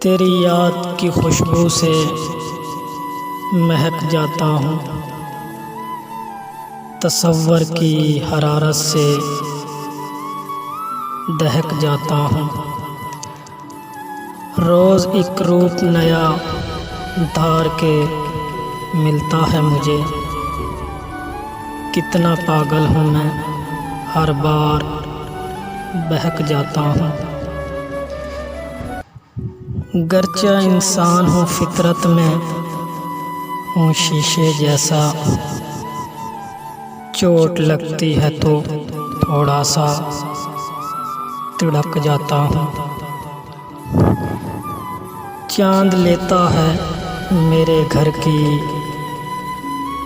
तेरी याद की खुशबू से महक जाता हूँ, तसव्वुर की हरारत से दहक जाता हूँ। रोज़ एक रूप नया धार के मिलता है मुझे। कितना पागल हूँ मैं, हर बार बहक जाता हूँ। गर्चा इंसान हूँ फितरत में, हूँ शीशे जैसा। चोट लगती है तो थोड़ा सा तिड़क जाता हूँ। चांद लेता है मेरे घर की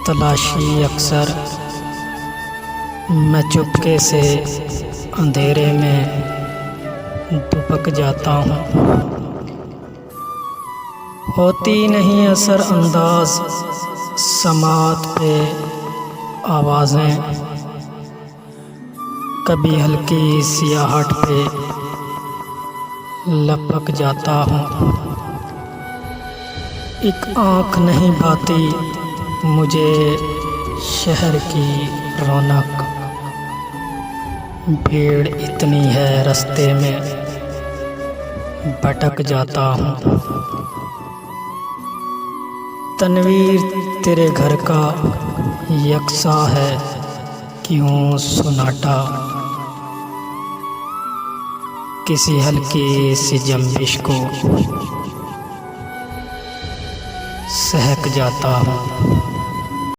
तलाशी अक्सर। मैं चुपके से अंधेरे में दुबक जाता हूँ। होती नहीं असर अंदाज समात पे आवाज़ें, कभी हल्की सियाहट पे लपक जाता हूँ। एक आँख नहीं भाती मुझे शहर की रौनक। भीड़ इतनी है रास्ते में भटक जाता हूँ। तनवीर तेरे घर का यकसा है क्यों सन्नाटा। किसी हल्की सी जंबिश को सहक जाता हूँ।